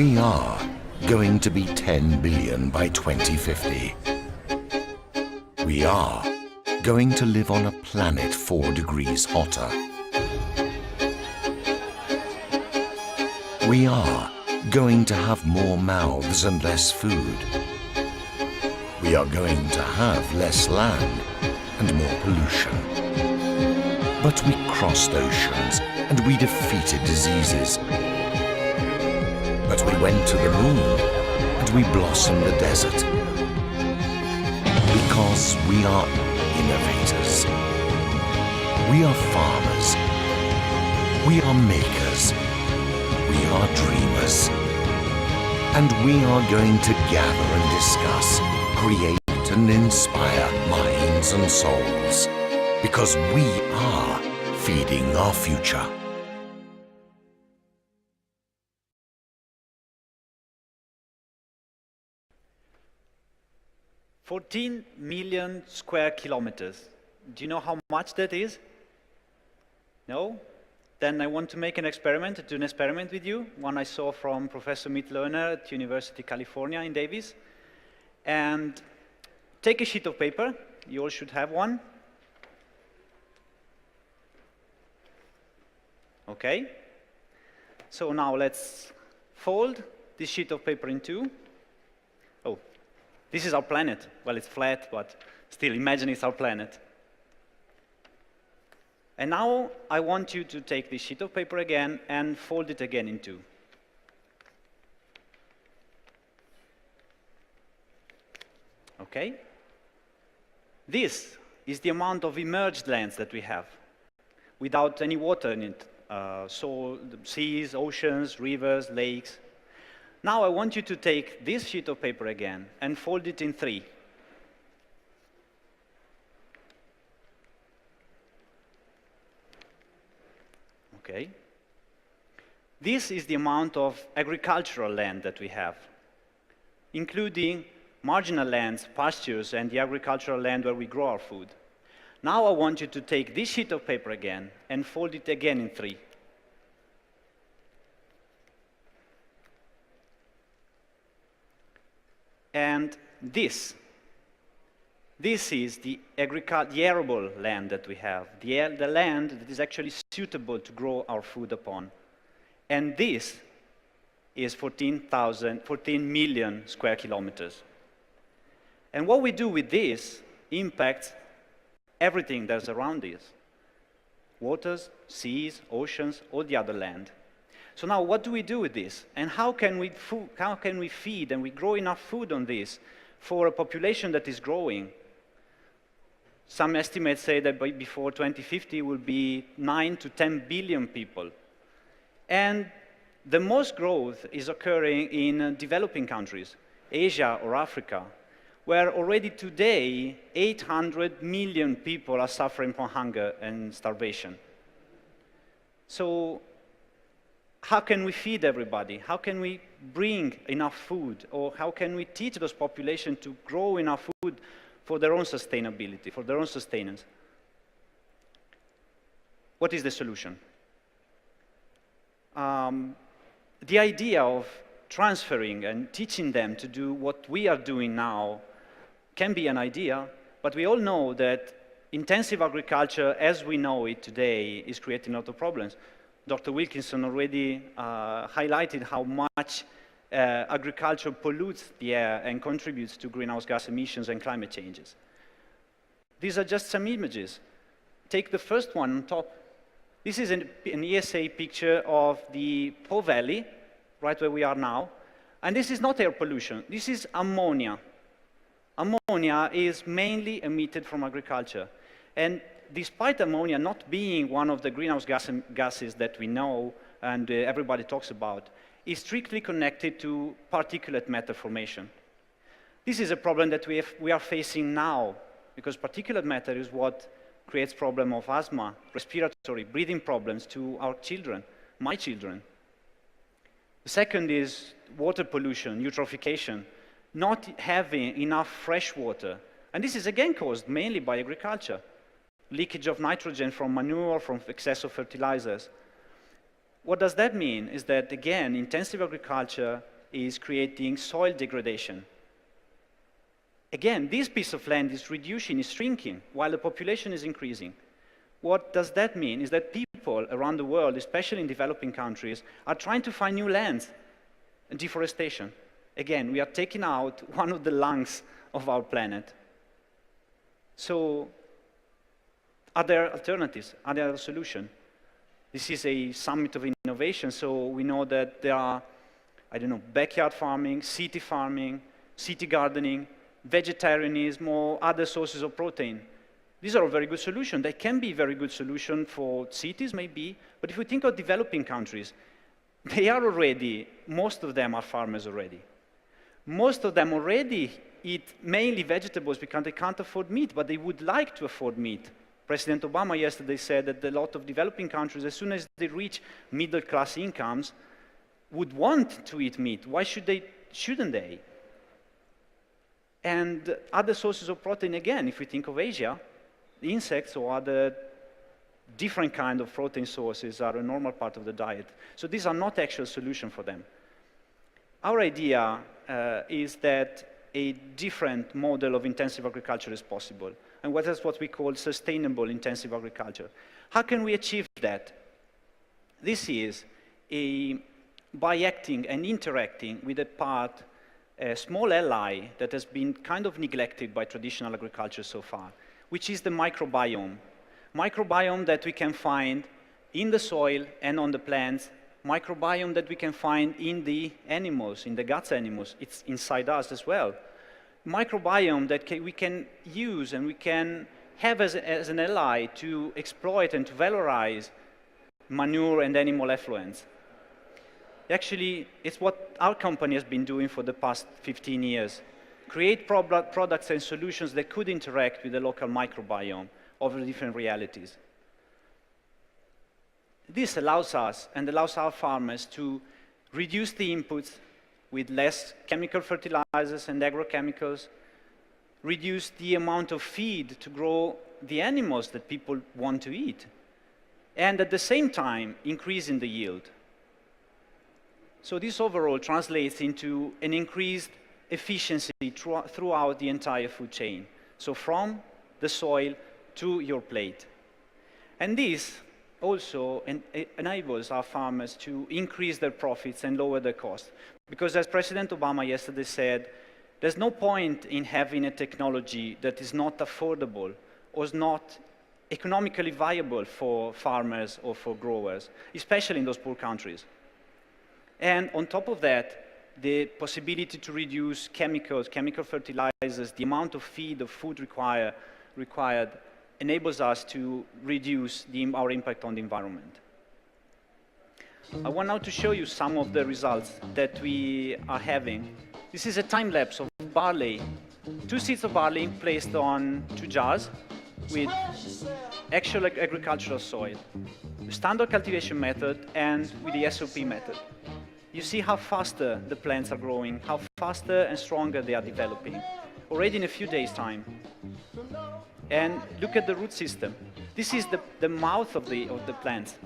We are going to be 10 billion by 2050. We are going to live on a planet 4 degrees hotter. We are going to have more mouths and less food. We are going to have less land and more pollution. But we crossed oceans and we defeated diseases. But we went to the moon and we blossomed the desert. Because we are innovators. We are farmers. We are makers. We are dreamers. And we are going to gather and discuss, create and inspire minds and souls. Because we are feeding our future. "14 million square kilometers. Do you know how much that is? No? Then I want to make an experiment, do an experiment with you, one I saw from Professor Mitt-Lerner at University of California in Davis. And take a sheet of paper, you all should have one. Okay? So now let's fold this sheet of paper in two. Oh, this is our planet. Well, it's flat, but still, imagine it's our planet. And now I want you to take this sheet of paper again and fold it again in two. Okay? This is the amount of immerged lands that we have, without any water in it. So seas, oceans, rivers, lakes. Now I want you to take this sheet of paper again and fold it in three. Okay. This is the amount of agricultural land that we have, including marginal lands, pastures, and the agricultural land where we grow our food. Now I want you to take this sheet of paper again and fold it again in three. And this is the arable land that we have, the land that is actually suitable to grow our food upon. And this is 14 million square kilometers. And what we do with this impacts everything that's around us. Waters, seas, oceans, all the other land. So now what do we do with this? And how can we feed and we grow enough food on this for a population that is growing? Some estimates say that before 2050 will be 9 to 10 billion people. And the most growth is occurring in developing countries, Asia or Africa, where already today 800 million people are suffering from hunger and starvation. So how can we feed everybody? How can we bring enough food? Or how can we teach those populations to grow enough food for their own sustainability, for their own sustenance? What is the solution? The idea of transferring and teaching them to do what we are doing now can be an idea, but we all know that intensive agriculture, as we know it today, is creating a lot of problems. Dr. Wilkinson already highlighted how much agriculture pollutes the air and contributes to greenhouse gas emissions and climate changes. These are just some images. Take the first one on top. This is an ESA picture of the Po Valley, right where we are now. And this is not air pollution. This is ammonia. Ammonia is mainly emitted from agriculture. And despite ammonia not being one of the greenhouse gases that we know and everybody talks about, is strictly connected to particulate matter formation. This is a problem that we are facing now, because particulate matter is what creates problem of asthma, respiratory, breathing problems to our children, my children. The second is water pollution, eutrophication, not having enough fresh water. And this is again caused mainly by agriculture. Leakage of nitrogen from manure, from excess of fertilizers. What does that mean is that, again, intensive agriculture is creating soil degradation. Again, this piece of land is reducing, is shrinking, while the population is increasing. What does that mean? Is that people around the world, especially in developing countries, are trying to find new lands and deforestation. Again, we are taking out one of the lungs of our planet. So, are there alternatives? Are there a solution? This is a summit of innovation, so we know that there are, I don't know, backyard farming, city gardening, vegetarianism, or other sources of protein. These are all very good solutions. They can be very good solutions for cities, maybe, but if we think of developing countries, they are already, most of them are farmers already. Most of them already eat mainly vegetables because they can't afford meat, but they would like to afford meat. President Obama yesterday said that a lot of developing countries, as soon as they reach middle-class incomes, would want to eat meat. Why shouldn't they? And other sources of protein, again, if we think of Asia, insects or other different kind of protein sources are a normal part of the diet. So these are not actual solutions for them. Our idea is that a different model of intensive agriculture is possible. And that's what we call sustainable intensive agriculture. How can we achieve that? This is by acting and interacting with a small ally that has been kind of neglected by traditional agriculture so far, which is the microbiome. Microbiome that we can find in the soil and on the plants, microbiome that we can find in the animals, in the guts animals. It's inside us as well. Microbiome that we can use and we can have as an ally to exploit and to valorize manure and animal effluents. Actually, it's what our company has been doing for the past 15 years. Create products and solutions that could interact with the local microbiome of the different realities. This allows us and allows our farmers to reduce the inputs with less chemical fertilizers and agrochemicals, reduce the amount of feed to grow the animals that people want to eat, and at the same time, increasing the yield. So this overall translates into an increased efficiency throughout the entire food chain. So from the soil to your plate. And this also enables our farmers to increase their profits and lower their costs. Because as President Obama yesterday said, there's no point in having a technology that is not affordable or is not economically viable for farmers or for growers, especially in those poor countries. And on top of that, the possibility to reduce chemicals, chemical fertilizers, the amount of feed, of food required, enables us to reduce our impact on the environment. I want now to show you some of the results that we are having. This is a time lapse of barley. 2 seeds of barley placed on 2 jars with actual agricultural soil, the standard cultivation method and with the SOP method. You see how faster the plants are growing, how faster and stronger they are developing, already in a few days' time. And look at the root system. This is the mouth of the plants.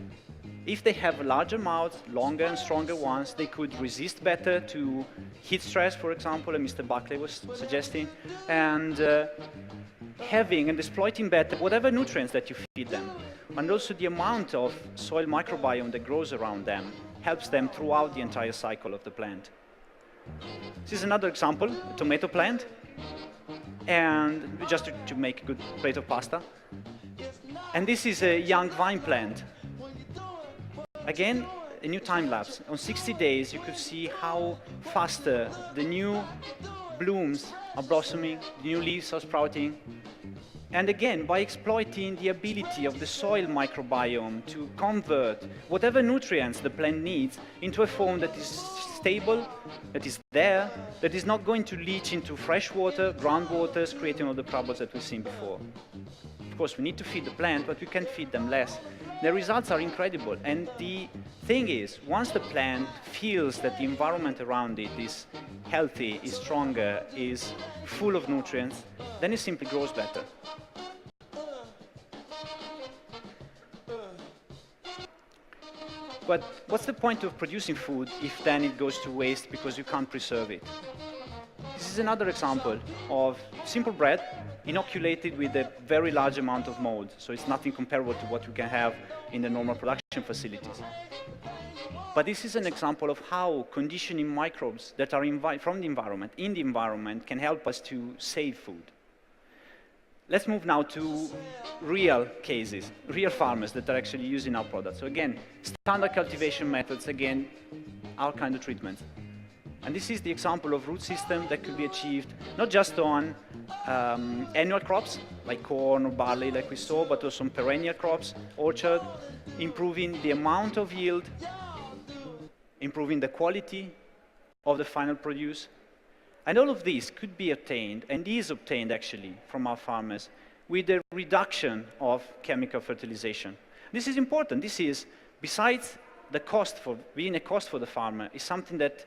If they have larger mouths, longer and stronger ones, they could resist better to heat stress, for example, and Mr. Buckley was suggesting, and having and exploiting better whatever nutrients that you feed them. And also the amount of soil microbiome that grows around them helps them throughout the entire cycle of the plant. This is another example, a tomato plant, and just to make a good plate of pasta. And this is a young vine plant. Again, a new time lapse. On 60 days, you could see how faster the new blooms are blossoming, the new leaves are sprouting. And again, by exploiting the ability of the soil microbiome to convert whatever nutrients the plant needs into a form that is stable, that is there, that is not going to leach into fresh water, groundwaters, creating all the troubles that we've seen before. Of course, we need to feed the plant, but we can feed them less. The results are incredible. And the thing is, once the plant feels that the environment around it is healthy, is stronger, is full of nutrients, then it simply grows better. But what's the point of producing food if then it goes to waste because you can't preserve it? This is another example of simple bread inoculated with a very large amount of mold. So it's nothing comparable to what we can have in the normal production facilities. But this is an example of how conditioning microbes that are from the environment, in the environment, can help us to save food. Let's move now to real cases, real farmers that are actually using our products. So again, standard cultivation methods, again, our kind of treatment. And this is the example of root system that could be achieved not just on annual crops, like corn or barley like we saw, but also on perennial crops, orchard, improving the amount of yield, improving the quality of the final produce. And all of this could be obtained, and is obtained actually, from our farmers with the reduction of chemical fertilization. This is important. This is, besides the cost for being a cost for the farmer, is something that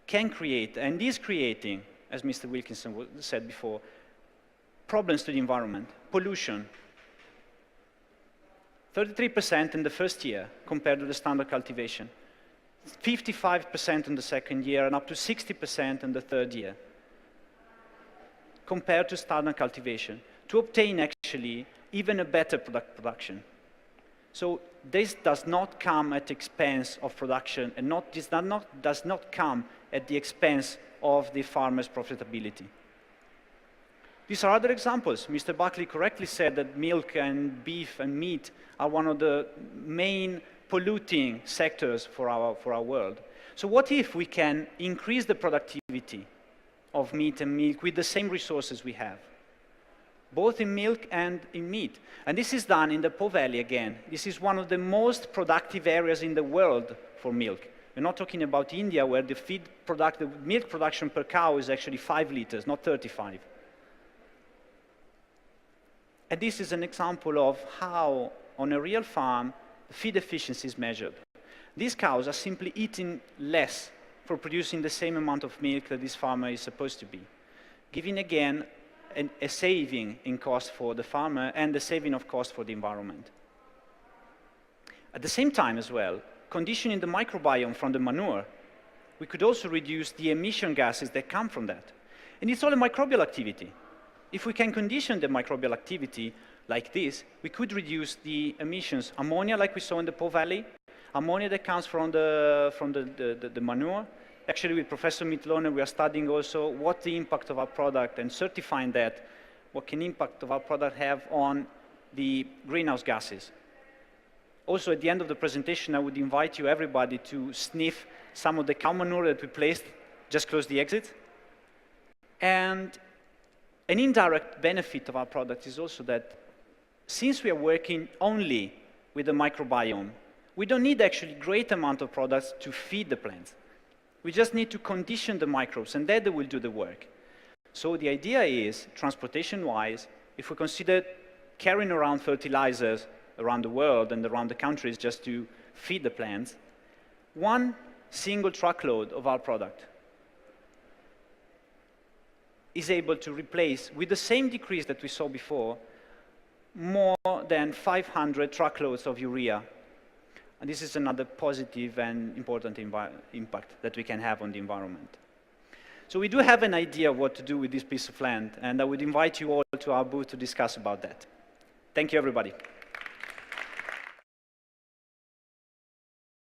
can create, and is creating, as Mr. Wilkinson said before, problems to the environment, pollution. 33% in the first year compared to the standard cultivation. 55% in the second year, and up to 60% in the third year, compared to standard cultivation, to obtain actually even a better production. So this does not come at the expense of production, and does not come at the expense of the farmer's profitability. These are other examples. Mr. Buckley correctly said that milk and beef and meat are one of the main polluting sectors for our world. So what if we can increase the productivity of meat and milk with the same resources we have, both in milk and in meat? And this is done in the Po Valley again. This is one of the most productive areas in the world for milk. We're not talking about India, where the milk production per cow is actually 5 liters, not 35. And this is an example of how, on a real farm, feed efficiency is measured. These cows are simply eating less for producing the same amount of milk that this farmer is supposed to be, giving again a saving in cost for the farmer and a saving of cost for the environment. At the same time as well, conditioning the microbiome from the manure, we could also reduce the emission gases that come from that. And it's all a microbial activity. If we can condition the microbial activity like this, we could reduce the emissions. Ammonia, like we saw in the Po Valley, ammonia that comes from the manure. Actually, with Professor Mitlone, we are studying also what the impact of our product, and certifying that, what can impact of our product have on the greenhouse gases. Also, at the end of the presentation, I would invite you, everybody, to sniff some of the cow manure that we placed just close the exit. And an indirect benefit of our product is also that since we are working only with the microbiome, we don't need actually great amount of products to feed the plants. We just need to condition the microbes, and then they will do the work. So the idea is, transportation-wise, if we consider carrying around fertilizers around the world and around the countries just to feed the plants, one single truckload of our product is able to replace, with the same decrease that we saw before, more than 500 truckloads of urea. And this is another positive and important impact that we can have on the environment. So we do have an idea of what to do with this piece of land, and I would invite you all to our booth to discuss about that. Thank you, everybody.